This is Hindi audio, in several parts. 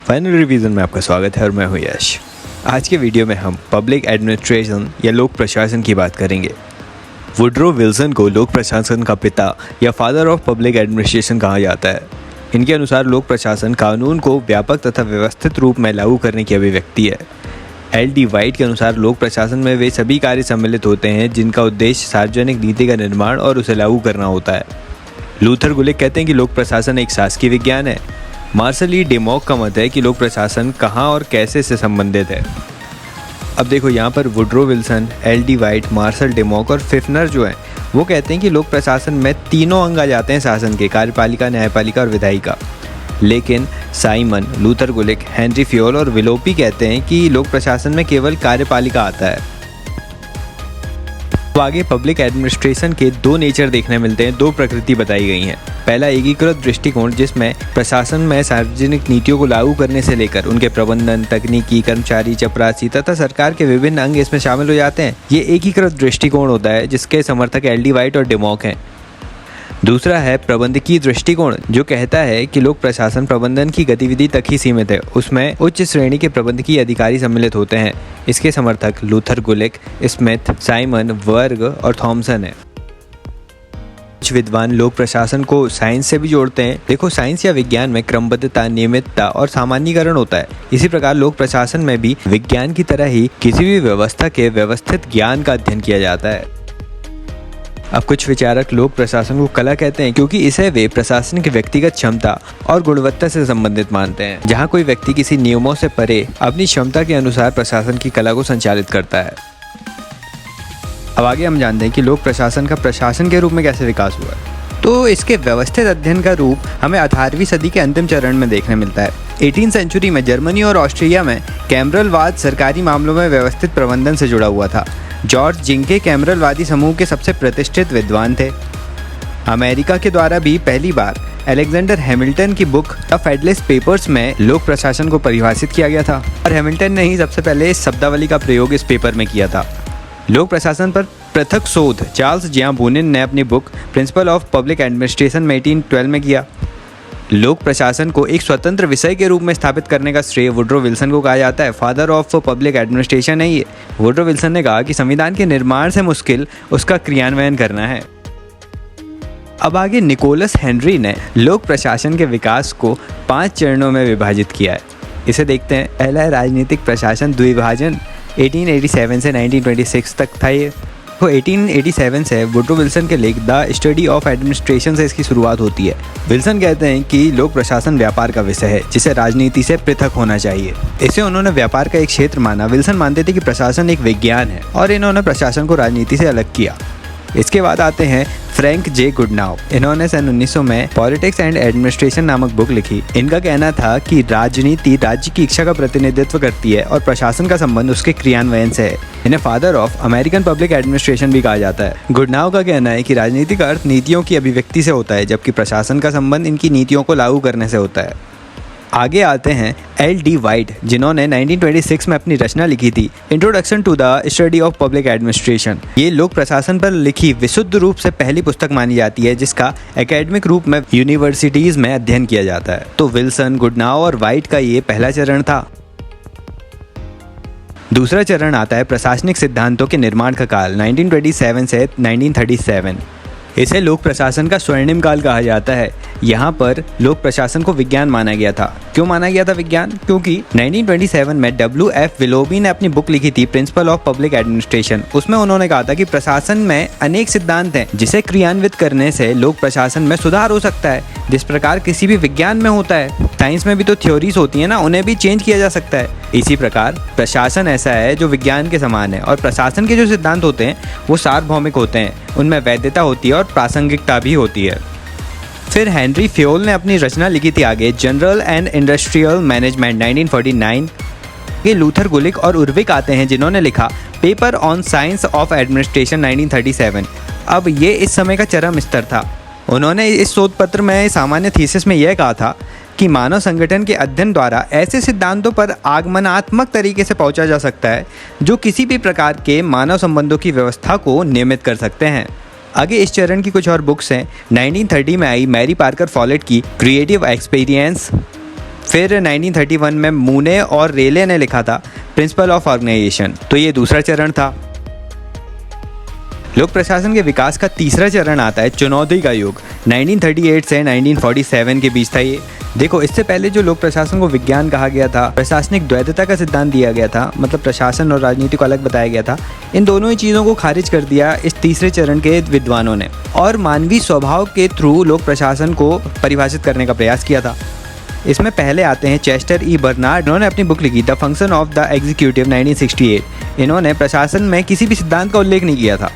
फाइनल रिवीजन में आपका स्वागत है और मैं हूं यश। आज के वीडियो में हम पब्लिक एडमिनिस्ट्रेशन या लोक प्रशासन की बात करेंगे। वुड्रो विल्सन को लोक प्रशासन का पिता या फादर ऑफ पब्लिक एडमिनिस्ट्रेशन कहा जाता है। इनके अनुसार लोक प्रशासन कानून को व्यापक तथा व्यवस्थित रूप में लागू करने की अभिव्यक्ति है। एल.डी. वाइट के अनुसार लोक प्रशासन में वे सभी कार्य सम्मिलित होते हैं जिनका उद्देश्य सार्वजनिक नीति का निर्माण और उसे लागू करना होता है। लूथर गुलिक कहते हैं कि लोक प्रशासन एक शासकीय विज्ञान है। मार्शल ई. डेमॉक का मत है कि लोक प्रशासन कहाँ और कैसे से संबंधित है। अब देखो यहाँ पर Woodrow Wilson, L D. White, Marshall Dimock और फिफनर जो हैं वो कहते हैं कि लोक प्रशासन में तीनों अंग आ जाते हैं शासन के, कार्यपालिका, न्यायपालिका और विधायिका। लेकिन साइमन, लूथर गुलिक, हेनरी फ्योल और विलोपी कहते हैं कि लोक प्रशासन में केवल कार्यपालिका आता है। तो आगे पब्लिक एडमिनिस्ट्रेशन के दो नेचर देखने मिलते हैं, दो प्रकृति बताई गई हैं। पहला एकीकृत दृष्टिकोण, जिसमें प्रशासन में सार्वजनिक नीतियों को लागू करने से लेकर उनके प्रबंधन, तकनीकी, कर्मचारी, चपरासी तथा सरकार के विभिन्न अंग इसमें शामिल हो जाते हैं। ये एकीकृत दृष्टिकोण होता है जिसके समर्थक एल.डी. वाइट और डेमॉक हैं। दूसरा है प्रबंधकीय दृष्टिकोण, जो कहता है कि लोक प्रशासन प्रबंधन की गतिविधि तक ही सीमित है, उसमें उच्च श्रेणी के प्रबंधकीय अधिकारी सम्मिलित होते हैं। इसके समर्थक लूथर गुलिक, स्मिथ, साइमन, वर्ग और थॉमसन है। कुछ विद्वान लोक प्रशासन को साइंस से भी जोड़ते हैं। देखो, साइंस या विज्ञान में क्रमबद्धता, नियमितता और सामान्यीकरण होता है। इसी प्रकार लोक प्रशासन में भी विज्ञान की तरह ही किसी भी व्यवस्था के व्यवस्थित ज्ञान का अध्ययन किया जाता है। अब कुछ विचारक लोक प्रशासन को कला कहते हैं क्योंकि इसे वे प्रशासन की व्यक्तिगत क्षमता और गुणवत्ता से संबंधित मानते हैं, जहां कोई व्यक्ति किसी नियमों से परे अपनी क्षमता के अनुसार प्रशासन की कला को संचालित करता है। अब आगे हम जानते हैं कि लोक प्रशासन का प्रशासन के रूप में कैसे विकास हुआ। तो इसके व्यवस्थित अध्ययन का रूप हमें 18वीं सदी के अंतिम चरण में देखने मिलता है। 18th सेंचुरी में जर्मनी और ऑस्ट्रिया में कैमरलवाद सरकारी मामलों में व्यवस्थित प्रबंधन से जुड़ा हुआ था। जॉर्ज जिंके कैमरलवादी समूह के सबसे प्रतिष्ठित विद्वान थे। अमेरिका के द्वारा भी पहली बार अलेक्जेंडर हैमिल्टन की बुक द फेडरलिस्ट पेपर्स में लोक प्रशासन को परिभाषित किया गया था और हैमिल्टन ने ही सबसे पहले इस शब्दावली का प्रयोग इस पेपर में किया था। लोक प्रशासन पर पृथक शोध चार्ल्स जियां बोनिन ने अपनी book principle of public administration में 1812 में किया। लोक प्रशासन को एक स्वतंत्र विषय के रूप में स्थापित करने का श्रेय वुड्रो विल्सन को कहा जाता है। फादर ऑफ पब्लिक एडमिनिस्ट्रेशन है ये। वुड्रो विल्सन ने कहा कि संविधान के निर्माण से मुश्किल उसका क्रियान्वयन करना है। अब आगे निकोलस हेनरी ने लोक प्रशासन के विकास को 5 चरणों में विभाजित किया है। इसे देखते हैं। पहला है राजनीतिक प्रशासन द्विभाजन, 1887 से 1926 तक था ये। तो 1887 से वुड्रो विल्सन के लेख द स्टडी ऑफ एडमिनिस्ट्रेशन से इसकी शुरुआत होती है। विल्सन कहते हैं कि लोक प्रशासन व्यापार का विषय है जिसे राजनीति से पृथक होना चाहिए। इसे उन्होंने व्यापार का एक क्षेत्र माना। विल्सन मानते थे कि प्रशासन एक विज्ञान है और इन्होंने प्रशासन को राजनीति से अलग किया। इसके बाद आते हैं फ्रैंक जे गुडनाउ। इन्होंने सन 1900 में पॉलिटिक्स एंड एडमिनिस्ट्रेशन नामक बुक लिखी। इनका कहना था कि राजनीति राज्य की इच्छा का प्रतिनिधित्व करती है और प्रशासन का संबंध उसके क्रियान्वयन से है। इन्हें father of American public administration भी कहा जाता है। गुडनाउ का कहना है कि राजनीति का अर्थ नीतियों की अभिव्यक्ति से होता है, जबकि प्रशासन का संबंध इनकी नीतियों को लागू करने से होता है। आगे आते हैं एल.डी. वाइट, जिन्होंने 1926 में अपनी रचना लिखी थी introduction to the study of public administration. ये लोक प्रशासन पर लिखी विशुद्ध रूप से पहली पुस्तक मानी जाती है जिसका एकेडमिक रूप में यूनिवर्सिटीज में अध्ययन किया जाता है। तो विल्सन, गुडनाउ और वाइट का ये पहला चरण था। दूसरा चरण आता है प्रशासनिक सिद्धांतों के निर्माण का काल, 1927 से 1937। इसे लोक प्रशासन का स्वर्णिम काल कहा जाता है। यहाँ पर लोक प्रशासन को विज्ञान माना गया था। क्यों माना गया था विज्ञान? क्योंकि 1927 में W.F. विलोबी ने अपनी बुक लिखी थी प्रिंसिपल ऑफ पब्लिक एडमिनिस्ट्रेशन। उसमें उन्होंने कहा था कि प्रशासन में अनेक सिद्धांत हैं जिसे क्रियान्वित करने से लोक प्रशासन में सुधार हो सकता है, जिस प्रकार किसी भी विज्ञान में होता है। साइंस में भी तो थ्योरीज होती है ना, उन्हें भी चेंज किया जा सकता है। इसी प्रकार प्रशासन ऐसा है जो विज्ञान के समान है और प्रशासन के जो सिद्धांत होते हैं वो सार्वभौमिक होते हैं, उनमें वैधता होती है और प्रासंगिकता भी होती है। फिर हेनरी फ्योल ने अपनी रचना लिखी थी आगे जनरल एंड इंडस्ट्रियल मैनेजमेंट 1949। ये लूथर गुलिक और उर्विक आते हैं जिन्होंने लिखा paper on science of administration 1937। अब ये इस समय का चरम स्तर था। उन्होंने इस शोध पत्र में सामान्य थीसिस में यह कहा था कि मानव संगठन के अध्ययन द्वारा ऐसे सिद्धांतों पर आगमनात्मक तरीके से पहुंचा जा सकता है जो किसी भी प्रकार के मानव संबंधों की व्यवस्था को नियमित कर सकते हैं। आगे इस चरण की कुछ और बुक्स हैं। 1930 में आई मैरी पार्कर फॉलेट की क्रिएटिव एक्सपीरियंस, फिर 1931 में मूने और रेले ने लिखा था प्रिंसिपल ऑफ ऑर्गेनाइजेशन। तो ये दूसरा चरण था। लोक प्रशासन के विकास का तीसरा चरण आता है चुनौती का युग। 1938 से 1947 के बीच था ये। देखो, इससे पहले जो लोक प्रशासन को विज्ञान कहा गया था, प्रशासनिक द्वैतता का सिद्धांत दिया गया था, मतलब प्रशासन और राजनीति को अलग बताया गया था, इन दोनों ही चीज़ों को खारिज कर दिया इस तीसरे चरण के विद्वानों ने और मानवीय स्वभाव के थ्रू लोक प्रशासन को परिभाषित करने का प्रयास किया था। इसमें पहले आते हैं चेस्टर ई बर्नार्ड। इन्होंने अपनी बुक लिखी the function of the executive 1968। इन्होंने प्रशासन में किसी भी सिद्धांत का उल्लेख नहीं किया था।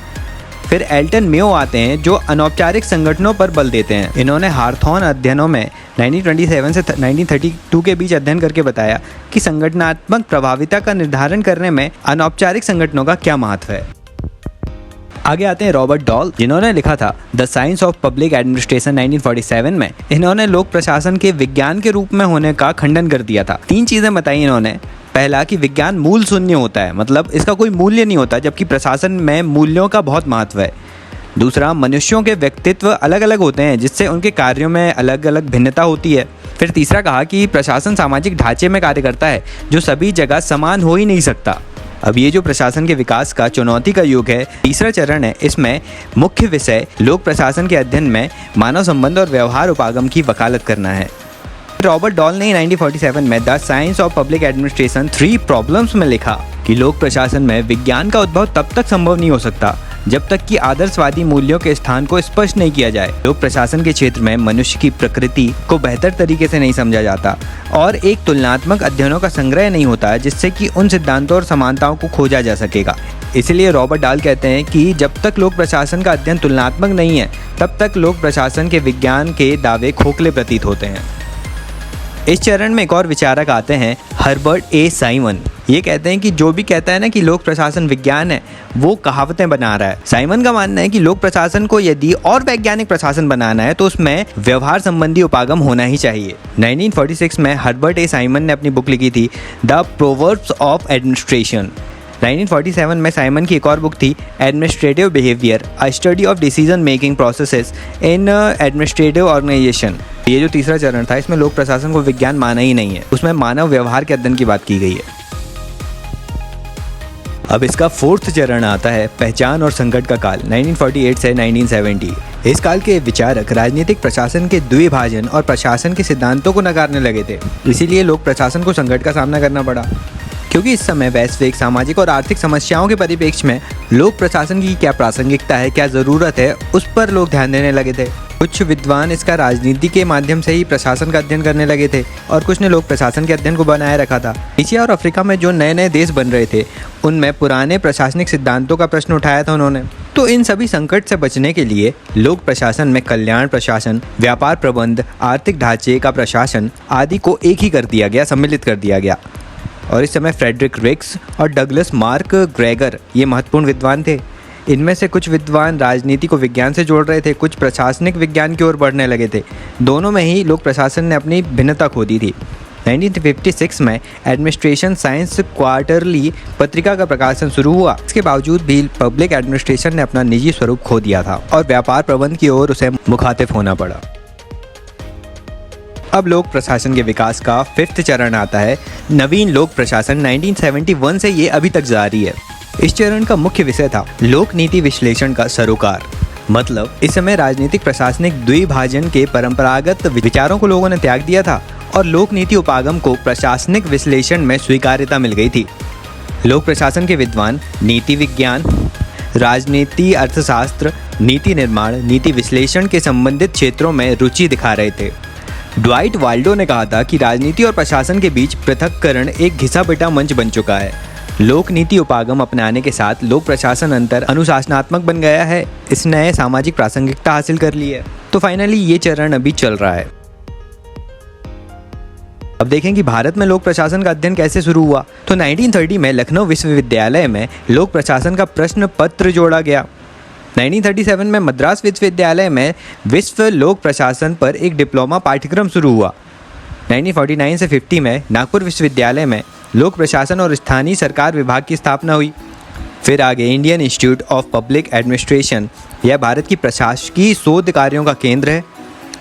फिर एल्टन मेयो आते हैं जो अनौपचारिक संगठनों पर बल देते हैं। इन्होंने हार्थॉन अध्ययनों में 1927 से 1932 के बीच अध्ययन करके बताया कि संगठनात्मक प्रभाविता का निर्धारण करने में अनौपचारिक संगठनों का क्या महत्व है। आगे आते हैं रॉबर्ट डॉल, जिन्होंने लिखा था the science of public administration 1947 में। इन्होंने लोक प्रशासन के विज्ञान के रूप में होने का खंडन कर दिया था। 3 चीज़ें बताई इन्होंने। पहला कि विज्ञान मूल शून्य होता है, मतलब इसका कोई मूल्य नहीं होता, जबकि प्रशासन में मूल्यों का बहुत महत्व है। दूसरा, मनुष्यों के व्यक्तित्व अलग अलग होते हैं जिससे उनके कार्यों में अलग अलग भिन्नता होती है। फिर तीसरा कहा कि प्रशासन सामाजिक ढांचे में कार्य करता है जो सभी जगह समान हो ही नहीं सकता। अब ये जो प्रशासन के विकास का चुनौती का युग है, तीसरा चरण है, इसमें मुख्य विषय लोक प्रशासन के अध्ययन में मानव संबंध और व्यवहार उपागम की वकालत करना है। रॉबर्ट डॉल ने 1947 में the science of public administration 3 problems में लिखा कि लोक प्रशासन में विज्ञान का उद्भव तब तक संभव नहीं हो सकता जब तक कि आदर्शवादी मूल्यों के स्थान को स्पष्ट नहीं किया जाए। लोक प्रशासन के क्षेत्र में मनुष्य की प्रकृति को बेहतर तरीके से नहीं समझा जाता और एक तुलनात्मक अध्ययनों का संग्रह नहीं होता जिससे कि उन सिद्धांतों और समानताओं को खोजा जा सकेगा। इसलिए रॉबर्ट डॉल कहते हैं कि जब तक लोक प्रशासन का अध्ययन तुलनात्मक नहीं है तब तक लोक प्रशासन के विज्ञान के दावे खोखले प्रतीत होते हैं। इस चरण में एक और विचारक आते हैं हर्बर्ट ए साइमन। ये कहते हैं कि जो भी कहता है ना कि लोक प्रशासन विज्ञान है, वो कहावतें बना रहा है। साइमन का मानना है कि लोक प्रशासन को यदि और वैज्ञानिक प्रशासन बनाना है तो उसमें व्यवहार संबंधी उपागम होना ही चाहिए। 1946 में हर्बर्ट ए साइमन ने अपनी बुक लिखी थी द प्रोवर्ब्स ऑफ एडमिनिस्ट्रेशन। 1947 में साइमन की एक और बुक थी administrative behaviour, a study of decision making processes in administrative organisation. ये जो तीसरा चरण था, इसमें लोक प्रशासन को विज्ञान माना ही नहीं है, उसमें मानव व्यवहार के अध्ययन की बात की गई है। अब इसका 4th चरण आता है पहचान और संकट का काल 1948 से 1970। इस काल के विचारक राजनीतिक प्रशासन के द्विभाजन और प्रशासन के सिद्धांतों को नकारने लगे थे। इसीलिए लोक प्रशासन को संकट का सामना करना पड़ा, क्योंकि इस समय वैश्विक सामाजिक और आर्थिक समस्याओं के परिप्रेक्ष्य में लोक प्रशासन की क्या प्रासंगिकता है, क्या ज़रूरत है, उस पर लोग ध्यान देने लगे थे। कुछ विद्वान इसका राजनीति के माध्यम से ही प्रशासन का अध्ययन करने लगे थे और कुछ ने लोक प्रशासन के अध्ययन को बनाए रखा था। एशिया और अफ्रीका में जो नए नए देश बन रहे थे उनमें पुराने प्रशासनिक सिद्धांतों का प्रश्न उठाया था उन्होंने। तो इन सभी संकट से बचने के लिए लोक प्रशासन में कल्याण प्रशासन, व्यापार प्रबंध, आर्थिक ढांचे का प्रशासन आदि को एक ही कर दिया गया, सम्मिलित कर दिया गया। और इस समय फ्रेडरिक रिक्स और डगलस मार्क ग्रेगर ये महत्वपूर्ण विद्वान थे। इनमें से कुछ विद्वान राजनीति को विज्ञान से जोड़ रहे थे, कुछ प्रशासनिक विज्ञान की ओर बढ़ने लगे थे। दोनों में ही लोक प्रशासन ने अपनी भिन्नता खो दी थी। 1956 में एडमिनिस्ट्रेशन साइंस क्वार्टरली पत्रिका का प्रकाशन शुरू हुआ। इसके बावजूद भी पब्लिक एडमिनिस्ट्रेशन ने अपना निजी स्वरूप खो दिया था और व्यापार प्रबंध की ओर उसे मुखातिब होना पड़ा। अब लोक प्रशासन के विकास का 5th चरण आता है नवीन लोक प्रशासन 1971 से ये अभी तक जारी है। इस चरण का मुख्य विषय था लोक नीति विश्लेषण का सरोकार। मतलब इस समय राजनीतिक प्रशासनिक द्विभाजन के परंपरागत विचारों को लोगों ने त्याग दिया था और लोक नीति उपागम को प्रशासनिक विश्लेषण में स्वीकार्यता मिल गई थी। लोक प्रशासन के विद्वान नीति विज्ञान, राजनीति अर्थशास्त्र, नीति निर्माण, नीति विश्लेषण के संबंधित क्षेत्रों में रुचि दिखा रहे थे। ड्वाइट वाल्डो ने कहा था कि राजनीति और प्रशासन के बीच पृथक्करण एक घिसा पिटा मंच बन चुका है। लोक नीति उपागम अपनाने के साथ लोक प्रशासन अंतर अनुशासनात्मक बन गया है, इसने सामाजिक प्रासंगिकता हासिल कर ली है। तो फाइनली ये चरण अभी चल रहा है। अब देखें कि भारत में लोक प्रशासन का अध्ययन कैसे शुरू हुआ। तो 1930 में लखनऊ विश्वविद्यालय में लोक प्रशासन का प्रश्न पत्र जोड़ा गया। 1937 में मद्रास विश्वविद्यालय में विश्व लोक प्रशासन पर एक डिप्लोमा पाठ्यक्रम शुरू हुआ। 1949 से 50 में नागपुर विश्वविद्यालय में लोक प्रशासन और स्थानीय सरकार विभाग की स्थापना हुई। फिर आगे Indian institute of public administration, यह भारत की प्रशासकीय शोध कार्यों का केंद्र है।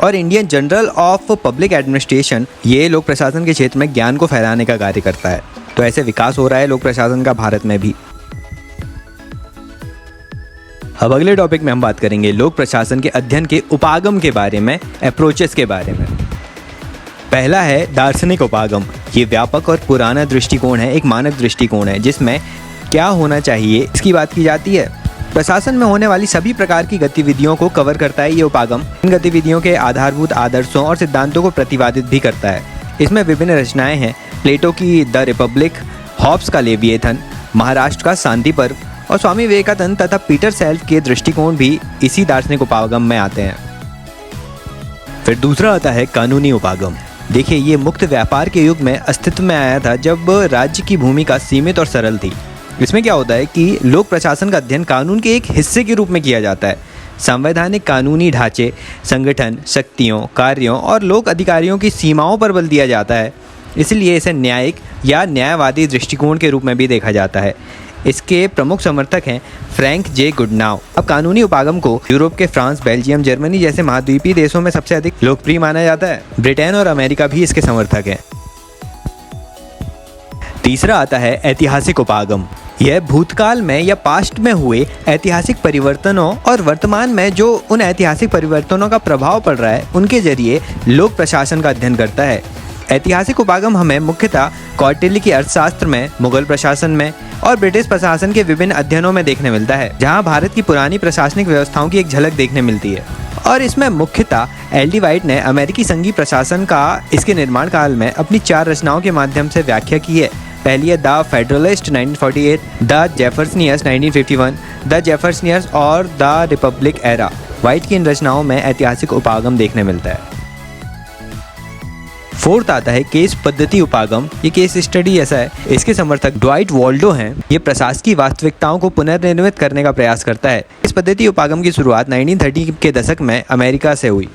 और Indian journal of public administration, ये लोक प्रशासन के क्षेत्र में ज्ञान को फैलाने का कार्य करता है। तो ऐसे विकास हो रहा है लोक प्रशासन का भारत में भी। अब अगले टॉपिक में हम बात करेंगे लोक प्रशासन के अध्ययन के उपागम के बारे में, अप्रोचेस के बारे में। पहला है दार्शनिक उपागम। ये व्यापक और पुराना दृष्टिकोण है, एक मानक दृष्टिकोण है जिसमें क्या होना चाहिए इसकी बात की जाती है। प्रशासन में होने वाली सभी प्रकार की गतिविधियों को कवर करता है ये उपागम। इन गतिविधियों के आधारभूत आदर्शों और सिद्धांतों को प्रतिपादित भी करता है। इसमें विभिन्न रचनाएं हैं, प्लेटो की द रिपब्लिक, हॉब्स का लेविएथन, महाराष्ट्र का शांति पर्व और स्वामी विवेकानंद तथा पीटर सेल्फ के दृष्टिकोण भी इसी दार्शनिक उपागम में आते हैं। फिर दूसरा आता है कानूनी उपागम। देखिए, ये मुक्त व्यापार के युग में अस्तित्व में आया था जब राज्य की भूमिका सीमित और सरल थी। इसमें क्या होता है कि लोक प्रशासन का अध्ययन कानून के एक हिस्से के रूप में किया जाता है। संवैधानिक कानूनी ढांचे, संगठन, शक्तियों, कार्यों और लोक अधिकारियों की सीमाओं पर बल दिया जाता है। इसलिए इसे न्यायिक या न्यायवादी दृष्टिकोण के रूप में भी देखा जाता है। इसके प्रमुख समर्थक हैं फ्रैंक जे गुडनाउ। अब कानूनी उपागम को यूरोप के फ्रांस, बेल्जियम, जर्मनी जैसे महाद्वीपीय देशों में सबसे अधिक लोकप्रिय माना जाता है। ब्रिटेन और अमेरिका भी इसके समर्थक हैं। तीसरा आता है ऐतिहासिक उपागम। यह भूतकाल में या पास्ट में हुए ऐतिहासिक परिवर्तनों और वर्तमान में जो उन ऐतिहासिक परिवर्तनों का प्रभाव पड़ रहा है उनके जरिए लोक प्रशासन का अध्ययन करता है। ऐतिहासिक उपागम हमें मुख्यतः कौटिल्य की अर्थशास्त्र में, मुगल प्रशासन में और ब्रिटिश प्रशासन के विभिन्न अध्ययनों में देखने मिलता है, जहां भारत की पुरानी प्रशासनिक व्यवस्थाओं की एक झलक देखने मिलती है। और इसमें मुख्यतः एल.डी. वाइट ने अमेरिकी संघीय प्रशासन का इसके निर्माण काल में अपनी 4 रचनाओं के माध्यम से व्याख्या की है। पहली है द फेडरलिस्ट 1948, द जेफरसनियस 1951, द जेफरसनियस और द रिपब्लिक एरा। वाइट की इन रचनाओं में ऐतिहासिक उपागम देखने मिलता है। फोर्थ आता है केस पद्धति उपागम। ये केस स्टडी ऐसा है, इसके समर्थक ड्वाइट वॉल्डो हैं। ये प्रशासकीय वास्तविकताओं को पुनर्निर्मित करने का प्रयास करता है। इस पद्धति उपागम की शुरुआत 1930 के दशक में अमेरिका से हुई।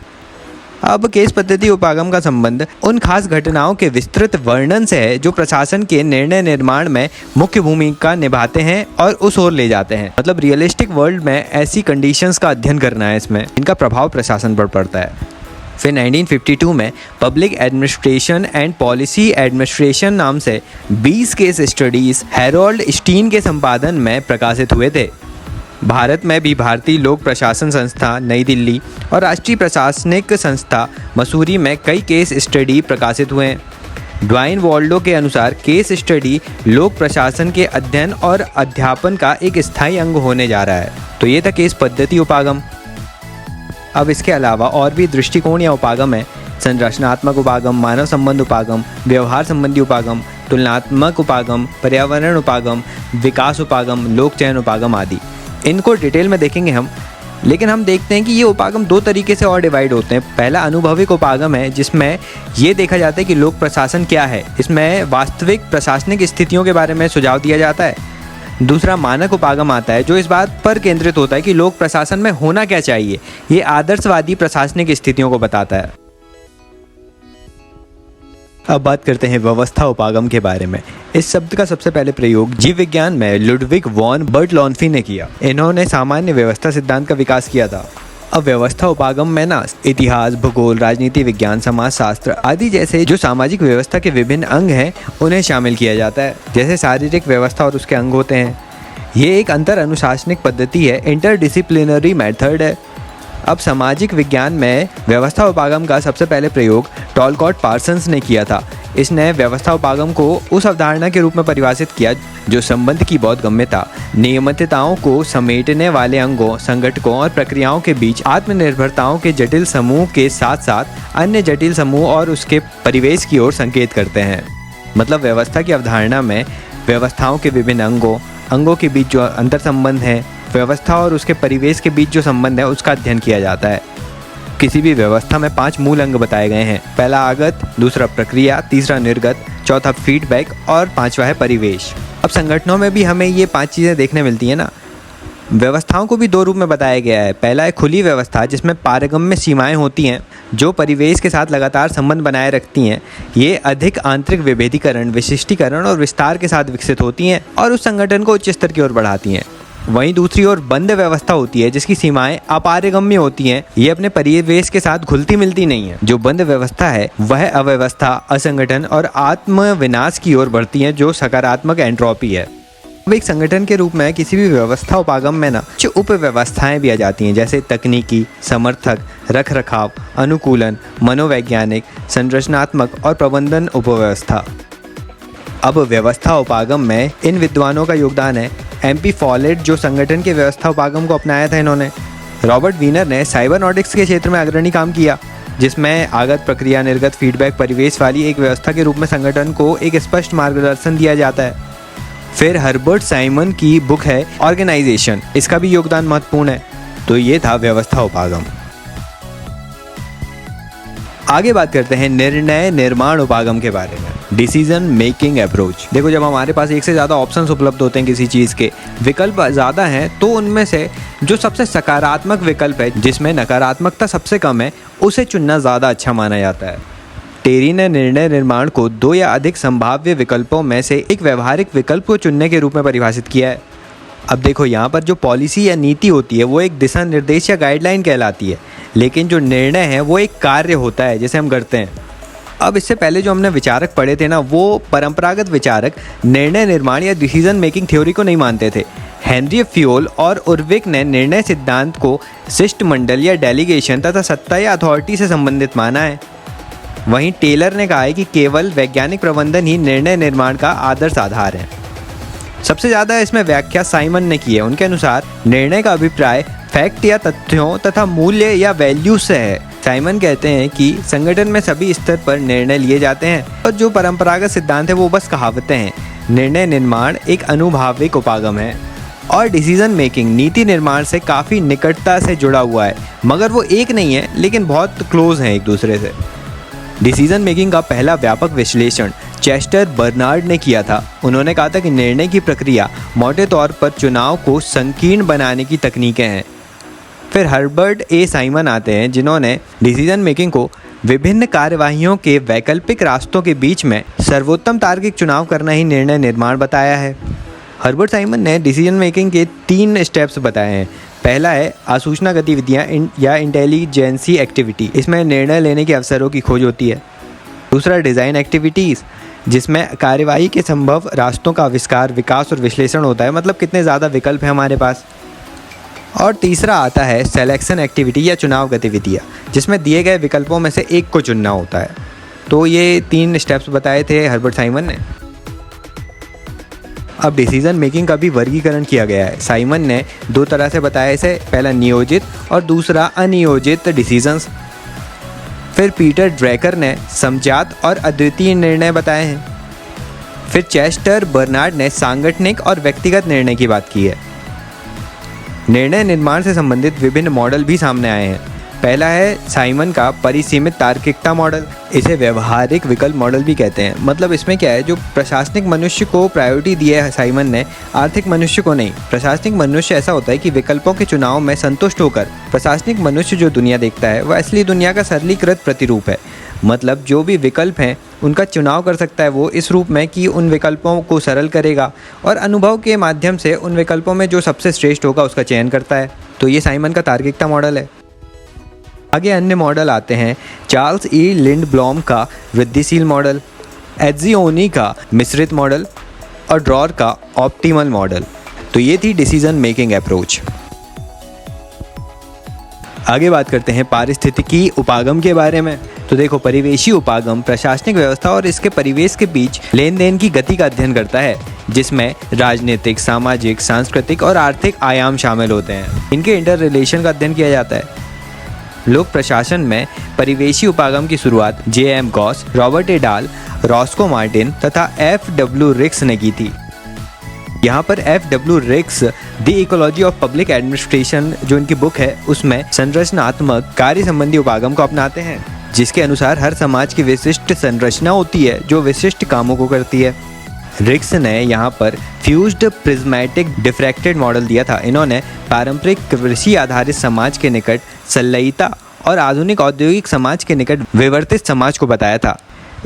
अब केस पद्धति उपागम का संबंध उन खास घटनाओं के विस्तृत वर्णन से है जो प्रशासन के निर्णय निर्माण में मुख्य भूमिका निभाते हैं और उस ओर ले जाते हैं। मतलब रियलिस्टिक वर्ल्ड में ऐसी कंडीशंस का अध्ययन करना है इसमें, इनका प्रभाव प्रशासन पर पड़ता है। फिर 1952 में public administration and policy administration नाम से 20 केस स्टडीज हैरोल्ड स्टीन के संपादन में प्रकाशित हुए थे। भारत में भी भारतीय लोक प्रशासन संस्था नई दिल्ली और राष्ट्रीय प्रशासनिक संस्था मसूरी में कई केस स्टडी प्रकाशित हुए हैं। ड्वाइन वॉल्डो के अनुसार केस स्टडी लोक प्रशासन के अध्ययन और अध्यापन का एक स्थायी अंग होने जा रहा है। तो ये था केस पद्धति उपागम। अब इसके अलावा और भी दृष्टिकोण या उपागम है। संरचनात्मक उपागम, मानव संबंध उपागम, व्यवहार संबंधी उपागम, तुलनात्मक उपागम, पर्यावरण उपागम, विकास उपागम, लोक चयन उपागम आदि। इनको डिटेल में देखेंगे हम, लेकिन हम देखते हैं कि ये उपागम 2 तरीके से और डिवाइड होते हैं। पहला अनुभविक उपागम है, जिसमें ये देखा जाता है कि लोक प्रशासन क्या है। इसमें वास्तविक प्रशासनिक स्थितियों के बारे में सुझाव दिया जाता है। दूसरा मानक उपागम आता है, जो इस बात पर केंद्रित होता है कि लोक प्रशासन में होना क्या चाहिए। ये आदर्शवादी प्रशासनिक स्थितियों को बताता है। अब बात करते हैं व्यवस्था उपागम के बारे में। इस शब्द का सबसे पहले प्रयोग जीव विज्ञान में लुडविग वॉन बर्टलॉन्फी ने किया। इन्होंने सामान्य व्यवस्था सिद्धांत का विकास किया था। अब व्यवस्था उपागम में ना इतिहास, भूगोल, राजनीति विज्ञान, समाजशास्त्र आदि जैसे जो सामाजिक व्यवस्था के विभिन्न अंग हैं उन्हें शामिल किया जाता है। जैसे शारीरिक व्यवस्था और उसके अंग होते हैं। ये एक अंतर अनुशासनिक पद्धति है, इंटरडिसिप्लिनरी मेथड है। अब सामाजिक विज्ञान में व्यवस्था उपागम का सबसे पहले प्रयोग टॉलकॉट पार्सन्स ने किया था। इसने व्यवस्था उपागम को उस अवधारणा के रूप में परिभाषित किया जो संबंध की बोधगम्यता, नियमितताओं को समेटने वाले अंगों, संगठकों और प्रक्रियाओं के बीच आत्मनिर्भरताओं के जटिल समूह के साथ साथ अन्य जटिल समूह और उसके परिवेश की ओर संकेत करते हैं। मतलब व्यवस्था की अवधारणा में व्यवस्थाओं के विभिन्न अंगों के बीच जो अंतर संबंध है, व्यवस्था और उसके परिवेश के बीच जो संबंध है, उसका अध्ययन किया जाता है। किसी भी व्यवस्था में 5 मूल अंग बताए गए हैं। पहला आगत, दूसरा प्रक्रिया, तीसरा निर्गत, चौथा फीडबैक और 5वां है परिवेश। अब संगठनों में भी हमें ये 5 चीज़ें देखने मिलती हैं ना। व्यवस्थाओं को भी 2 रूप में बताया गया है। पहला है खुली व्यवस्था, जिसमें पारगम्य सीमाएं होती हैं जो परिवेश के साथ लगातार संबंध बनाए रखती हैं। ये अधिक आंतरिक विभेदीकरण, विशिष्टीकरण और विस्तार के साथ विकसित होती हैं और उस संगठन को उच्च स्तर की ओर बढ़ाती हैं। वहीं दूसरी ओर बंद व्यवस्था होती है जिसकी सीमाएं अपारगम्य होती हैं। ये अपने परिवेश के साथ घुलती मिलती नहीं है। जो बंद व्यवस्था है वह अव्यवस्था, असंगठन और आत्मविनाश की ओर बढ़ती है, जो सकारात्मक एंट्रोपी है। अब एक संगठन के रूप में किसी भी व्यवस्था उपागम में ना कुछ उप व्यवस्थाएं भी आ जाती हैं, जैसे तकनीकी, समर्थक, रख रखाव, अनुकूलन, मनोवैज्ञानिक, संरचनात्मक और प्रबंधन उपव्यवस्था। अब व्यवस्था उपागम में इन विद्वानों का योगदान है। MP फॉलेट जो संगठन के व्यवस्था उपागम को अपनाया था इन्होंने। रॉबर्ट वीनर ने साइबरनॉटिक्स के क्षेत्र में अग्रणी काम किया, जिसमें आगत, प्रक्रिया, निर्गत, फीडबैक, परिवेश वाली एक व्यवस्था के रूप में संगठन को एक स्पष्ट मार्गदर्शन दिया जाता है। फिर हर्बर्ट साइमन की बुक है ऑर्गेनाइजेशन, इसका भी योगदान महत्वपूर्ण है। तो ये था व्यवस्था उपागम। आगे बात करते हैं निर्णय निर्माण उपागम के बारे में, डिसीजन मेकिंग अप्रोच। देखो, जब हमारे पास एक से ज़्यादा ऑप्शंस उपलब्ध होते हैं, किसी चीज़ के विकल्प ज़्यादा हैं, तो उनमें से जो सबसे सकारात्मक विकल्प है, जिसमें नकारात्मकता सबसे कम है, उसे चुनना ज़्यादा अच्छा माना जाता है। टेरी ने निर्णय निर्माण को 2 या अधिक संभाव्य विकल्पों में से एक व्यवहारिक विकल्प को चुनने के रूप में परिभाषित किया है। अब देखो, यहाँ पर जो पॉलिसी या नीति होती है वो एक दिशा निर्देश या गाइडलाइन कहलाती है, लेकिन जो निर्णय है वो एक कार्य होता है जिसे हम करते हैं। अब इससे पहले जो हमने विचारक पढ़े थे ना, वो परंपरागत विचारक निर्णय निर्माण या डिसीजन मेकिंग थ्योरी को नहीं मानते थे। हेनरी फ्योल और उर्विक ने निर्णय सिद्धांत को शिष्टमंडल या डेलीगेशन तथा सत्ता या अथॉरिटी से संबंधित माना है। वहीं टेलर ने कहा है कि केवल वैज्ञानिक प्रबंधन ही निर्णय निर्माण का आदर्श आधार है। सबसे ज़्यादा इसमें व्याख्या साइमन ने की है। उनके अनुसार निर्णय का अभिप्राय फैक्ट या तथ्यों तथा मूल्य या वैल्यू से है। साइमन कहते हैं कि संगठन में सभी स्तर पर निर्णय लिए जाते हैं और जो परंपरागत सिद्धांत है वो बस कहावतें हैं। निर्णय निर्माण एक अनुभाविक उपागम है और डिसीजन मेकिंग नीति निर्माण से काफ़ी निकटता से जुड़ा हुआ है, मगर वो एक नहीं है लेकिन बहुत क्लोज हैं एक दूसरे से। डिसीजन मेकिंग का पहला व्यापक विश्लेषण चेस्टर बर्नार्ड ने किया था। उन्होंने कहा था कि निर्णय की प्रक्रिया मोटे तौर पर चुनाव को संकीर्ण बनाने की तकनीकें हैं। फिर हर्बर्ट ए साइमन आते हैं, जिन्होंने डिसीजन मेकिंग को विभिन्न कार्यवाहियों के वैकल्पिक रास्तों के बीच में सर्वोत्तम तार्किक चुनाव करना ही निर्णय निर्माण बताया है। हर्बर्ट साइमन ने डिसीजन मेकिंग के 3 स्टेप्स बताए हैं। पहला है आसूचना गतिविधियाँ या इंटेलिजेंसी एक्टिविटी, इसमें निर्णय लेने के अवसरों की खोज होती है। दूसरा डिज़ाइन एक्टिविटीज़, जिसमें कार्यवाही के संभव रास्तों का आविष्कार, विकास और विश्लेषण होता है, मतलब कितने ज़्यादा विकल्प हैं हमारे पास। और तीसरा आता है सिलेक्शन एक्टिविटी या चुनाव गतिविधियाँ, जिसमें दिए गए विकल्पों में से एक को चुनना होता है। तो ये 3 स्टेप्स बताए थे हर्बर्ट साइमन ने। अब डिसीजन मेकिंग का भी वर्गीकरण किया गया है। साइमन ने 2 तरह से बताया इसे, पहला नियोजित और दूसरा अनियोजित डिसीजंस। फिर पीटर ड्रैकर ने समजात और अद्वितीय निर्णय बताए हैं। फिर चेस्टर बर्नार्ड ने सांगठनिक और व्यक्तिगत निर्णय की बात की है। निर्णय निर्माण से संबंधित विभिन्न मॉडल भी सामने आए हैं। पहला है साइमन का परिसीमित तार्किकता मॉडल, इसे व्यवहारिक विकल्प मॉडल भी कहते हैं। मतलब इसमें क्या है, जो प्रशासनिक मनुष्य को प्रायोरिटी दी है साइमन ने, आर्थिक मनुष्य को नहीं। प्रशासनिक मनुष्य ऐसा होता है कि विकल्पों के चुनाव में संतुष्ट होकर प्रशासनिक मनुष्य जो दुनिया देखता है वह असली दुनिया का सरलीकृत प्रतिरूप है। मतलब जो भी विकल्प हैं उनका चुनाव कर सकता है वो इस रूप में कि उन विकल्पों को सरल करेगा और अनुभव के माध्यम से उन विकल्पों में जो सबसे श्रेष्ठ होगा उसका चयन करता है। तो ये साइमन का तार्किकता मॉडल है। आगे अन्य मॉडल आते हैं। चार्ल्स ई लिंडब्लॉम का वृद्धिशील मॉडल, एज्जिओनी का मिश्रित मॉडल और ड्रॉर का ऑप्टिमल मॉडल। तो ये थी डिसीजन मेकिंग अप्रोच। आगे बात करते हैं पारिस्थितिकी उपागम के बारे में। तो देखो, परिवेशी उपागम प्रशासनिक व्यवस्था और इसके परिवेश के बीच लेन देन की गति का अध्ययन करता है, जिसमें राजनीतिक, सामाजिक, सांस्कृतिक और आर्थिक आयाम शामिल होते हैं। इनके इंटर रिलेशन का अध्ययन किया जाता है। लोक प्रशासन में परिवेशी उपागम की शुरुआत J.M. गॉस, रॉबर्ट ए डाल, रॉस्को मार्टिन तथा F.W. रिक्स ने की थी। यहाँ पर F.W. रिक्स the ecology of public administration जो इनकी बुक है उसमें संरचनात्मक कार्य संबंधी उपागम को अपनाते हैं, जिसके अनुसार हर समाज की विशिष्ट संरचना होती है जो विशिष्ट कामों को करती है। रिक्स ने यहाँ पर फ्यूज्ड प्रिज्मेटिक डिफ्रैक्टेड मॉडल दिया था। इन्होंने पारंपरिक कृषि आधारित समाज के निकट संलयिता और आधुनिक औद्योगिक समाज के निकट विवर्तित समाज को बताया था।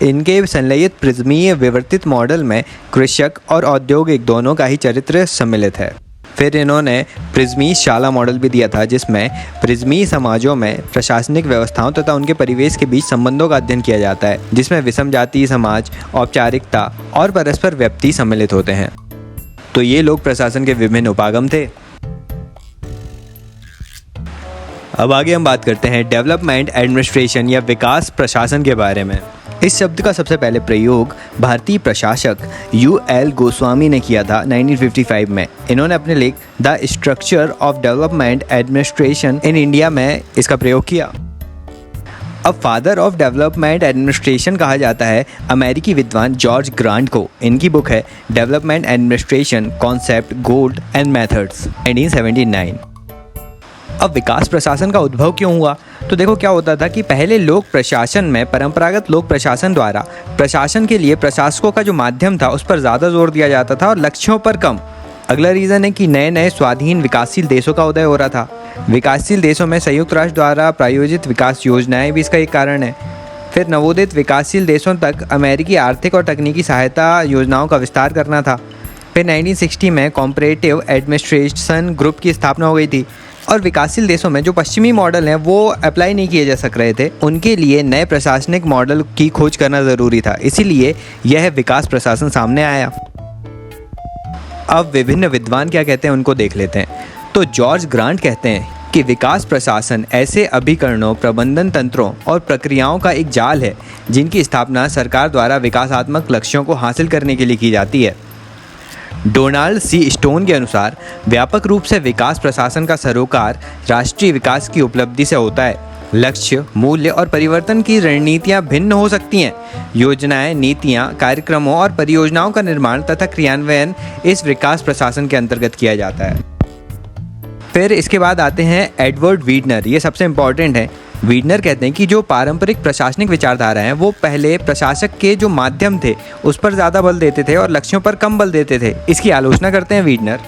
इनके संलयित प्रिज्मीय विवर्तित मॉडल में कृषक और औद्योगिक दोनों का ही चरित्र सम्मिलित है। फिर इन्होंने प्रिज्मी शाला मॉडल भी दिया था, जिसमें प्रिज्मी समाजों में प्रशासनिक व्यवस्थाओं तथा उनके परिवेश के बीच संबंधों का अध्ययन किया जाता है, जिसमें विषम जातीय समाज, औपचारिकता और परस्पर व्यक्ति सम्मिलित होते हैं। तो ये लोक प्रशासन के विभिन्न उपागम थे। अब आगे हम बात करते हैं डेवलपमेंट एडमिनिस्ट्रेशन या विकास प्रशासन के बारे में। इस शब्द का सबसे पहले प्रयोग भारतीय प्रशासक U.L. गोस्वामी ने किया था 1955 में। इन्होंने अपने लेख the structure of development administration in India में इसका प्रयोग किया। अब फादर ऑफ डेवलपमेंट एडमिनिस्ट्रेशन कहा जाता है अमेरिकी विद्वान जॉर्ज ग्रांट को। इनकी बुक है development administration concept, goal and methods 1979। अब विकास प्रशासन का उद्भव क्यों हुआ? तो देखो क्या होता था कि पहले लोक प्रशासन में परंपरागत लोक प्रशासन द्वारा प्रशासन के लिए प्रशासकों का जो माध्यम था उस पर ज़्यादा जोर दिया जाता था और लक्ष्यों पर कम। अगला रीज़न है कि नए नए स्वाधीन विकासशील देशों का उदय हो रहा था। विकासशील देशों में संयुक्त राष्ट्र द्वारा प्रायोजित विकास योजनाएं भी इसका एक कारण है। फिर नवोदित विकासशील देशों तक अमेरिकी आर्थिक और तकनीकी सहायता योजनाओं का विस्तार करना था। फिर 1960 में कॉम्परेटिव एडमिनिस्ट्रेशन ग्रुप की स्थापना हो गई थी और विकासशील देशों में जो पश्चिमी मॉडल हैं वो अप्लाई नहीं किए जा सक रहे थे, उनके लिए नए प्रशासनिक मॉडल की खोज करना ज़रूरी था। इसीलिए यह विकास प्रशासन सामने आया। अब विभिन्न विद्वान क्या कहते हैं उनको देख लेते हैं। तो जॉर्ज ग्रांट कहते हैं कि विकास प्रशासन ऐसे अभिकरणों, प्रबंधन तंत्रों और प्रक्रियाओं का एक जाल है जिनकी स्थापना सरकार द्वारा विकासात्मक लक्ष्यों को हासिल करने के लिए की जाती है। डोनाल्ड सी स्टोन के अनुसार व्यापक रूप से विकास प्रशासन का सरोकार राष्ट्रीय विकास की उपलब्धि से होता है। लक्ष्य, मूल्य और परिवर्तन की रणनीतियां भिन्न हो सकती हैं। योजनाएं, नीतियां, कार्यक्रमों और परियोजनाओं का निर्माण तथा क्रियान्वयन इस विकास प्रशासन के अंतर्गत किया जाता है। फिर इसके बाद आते हैं एडवर्ड वीडनर। ये सबसे इम्पॉर्टेंट है। वीडनर कहते हैं कि जो पारंपरिक प्रशासनिक विचारधारा हैं वो पहले प्रशासक के जो माध्यम थे उस पर ज़्यादा बल देते थे और लक्ष्यों पर कम बल देते थे। इसकी आलोचना करते हैं वीडनर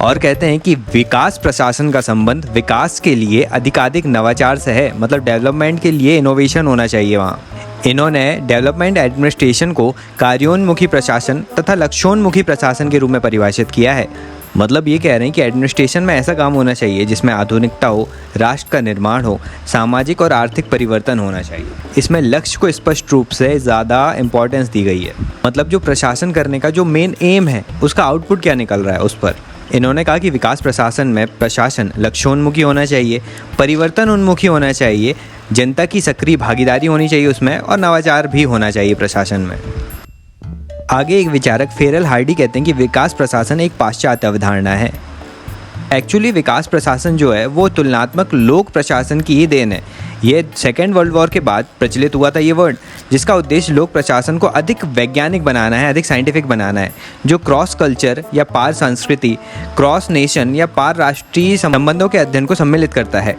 और कहते हैं कि विकास प्रशासन का संबंध विकास के लिए अधिकाधिक नवाचार से है, मतलब डेवलपमेंट के लिए इनोवेशन होना चाहिए वहाँ। इन्होंने डेवलपमेंट एडमिनिस्ट्रेशन को कार्योन्मुखी प्रशासन तथा लक्ष्योन्मुखी प्रशासन के रूप में परिभाषित किया है। मतलब ये कह रहे हैं कि एडमिनिस्ट्रेशन में ऐसा काम होना चाहिए जिसमें आधुनिकता हो, राष्ट्र का निर्माण हो, सामाजिक और आर्थिक परिवर्तन होना चाहिए। इसमें लक्ष्य को स्पष्ट रूप से ज़्यादा इम्पोर्टेंस दी गई है। मतलब जो प्रशासन करने का जो मेन एम है उसका आउटपुट क्या निकल रहा है उस पर। इन्होंने कहा कि विकास प्रशासन में प्रशासन लक्ष्योन्मुखी होना चाहिए, परिवर्तन उन्मुखी होना चाहिए, जनता की सक्रिय भागीदारी होनी चाहिए उसमें और नवाचार भी होना चाहिए प्रशासन में। आगे एक विचारक फेरल हार्डी कहते हैं कि विकास प्रशासन एक पाश्चात्य अवधारणा है। एक्चुअली विकास प्रशासन जो है वो तुलनात्मक लोक प्रशासन की ही देन है। ये सेकेंड वर्ल्ड वॉर के बाद प्रचलित हुआ था ये वर्ड, जिसका उद्देश्य लोक प्रशासन को अधिक वैज्ञानिक बनाना है, अधिक साइंटिफिक बनाना है, जो क्रॉस कल्चर या पार संस्कृति, क्रॉस नेशन या पार राष्ट्रीय संबंधों के अध्ययन को सम्मिलित करता है।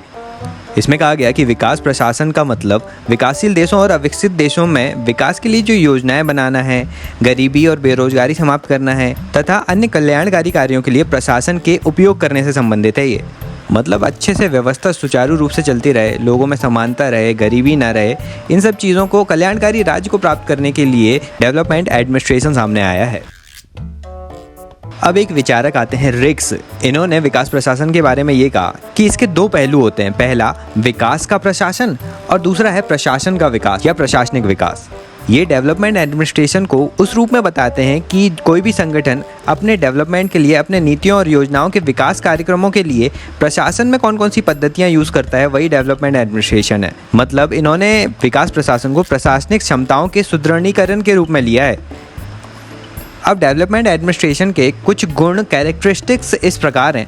इसमें कहा गया कि विकास प्रशासन का मतलब विकासशील देशों और अविकसित देशों में विकास के लिए जो योजनाएं बनाना है, गरीबी और बेरोजगारी समाप्त करना है तथा अन्य कल्याणकारी कार्यों के लिए प्रशासन के उपयोग करने से संबंधित है। ये मतलब अच्छे से व्यवस्था सुचारू रूप से चलती रहे, लोगों में समानता रहे, गरीबी ना रहे, इन सब चीज़ों को कल्याणकारी राज्य को प्राप्त करने के लिए डेवलपमेंट एडमिनिस्ट्रेशन सामने आया है। अब एक विचारक आते हैं रिक्स। इन्होंने विकास प्रशासन के बारे में ये कहा कि इसके दो पहलू होते हैं, पहला विकास का प्रशासन और दूसरा है प्रशासन का विकास या प्रशासनिक विकास। ये डेवलपमेंट एडमिनिस्ट्रेशन को उस रूप में बताते हैं कि कोई भी संगठन अपने डेवलपमेंट के लिए, अपने नीतियों और योजनाओं के विकास कार्यक्रमों के लिए प्रशासन में कौन कौन सी पद्धतियां यूज़ करता है, वही डेवलपमेंट एडमिनिस्ट्रेशन है। मतलब इन्होंने विकास प्रशासन को प्रशासनिक क्षमताओं के सुदृढ़ीकरण के रूप में लिया है। अब डेवलपमेंट एडमिनिस्ट्रेशन के कुछ गुण, कैरेक्टरिस्टिक्स इस प्रकार हैं।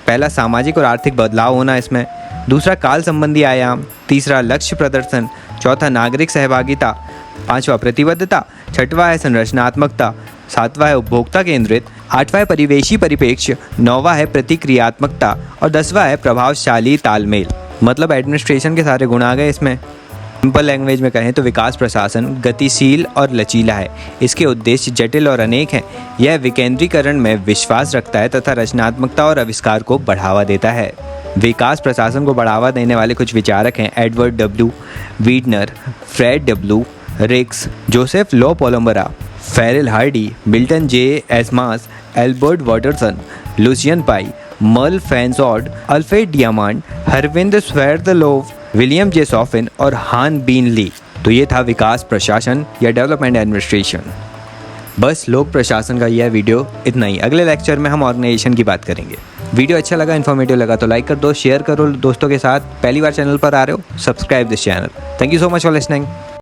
पहला सामाजिक और आर्थिक बदलाव होना इसमें, दूसरा काल संबंधी आयाम, तीसरा लक्ष्य प्रदर्शन, चौथा नागरिक सहभागिता, पांचवा प्रतिबद्धता, छठवां है संरचनात्मकता, सातवां है उपभोक्ता केंद्रित, आठवां है परिवेशी परिप्रेक्ष्य, नौवां है प्रतिक्रियात्मकता और 10वां है प्रभावशाली तालमेल। मतलब एडमिनिस्ट्रेशन के सारे गुण आ गए इसमें। सिंपल लैंग्वेज में कहें तो विकास प्रशासन गतिशील और लचीला है। इसके उद्देश्य जटिल और अनेक हैं। यह विकेंद्रीकरण में विश्वास रखता है तथा रचनात्मकता और आविष्कार को बढ़ावा देता है। विकास प्रशासन को बढ़ावा देने वाले कुछ विचारक हैं Edward W Weidner, Fred W Riggs, Joseph La Palombara, Ferrel Heady, Milton J Esman, Albert Waterston, Lucian Pye, Merle Fainsod, Alfred Diamant, Harvind Swerdlow, William J Siffin और हान बीन ली। तो ये था विकास प्रशासन या डेवलपमेंट एडमिनिस्ट्रेशन। बस लोक प्रशासन का यह वीडियो इतना ही। अगले लेक्चर में हम ऑर्गेनाइजेशन की बात करेंगे। वीडियो अच्छा लगा, इन्फॉर्मेटिव लगा तो लाइक कर दो, शेयर करो दोस्तों के साथ। पहली बार चैनल पर आ रहे हो, subscribe this channel. Thank you so much for listening.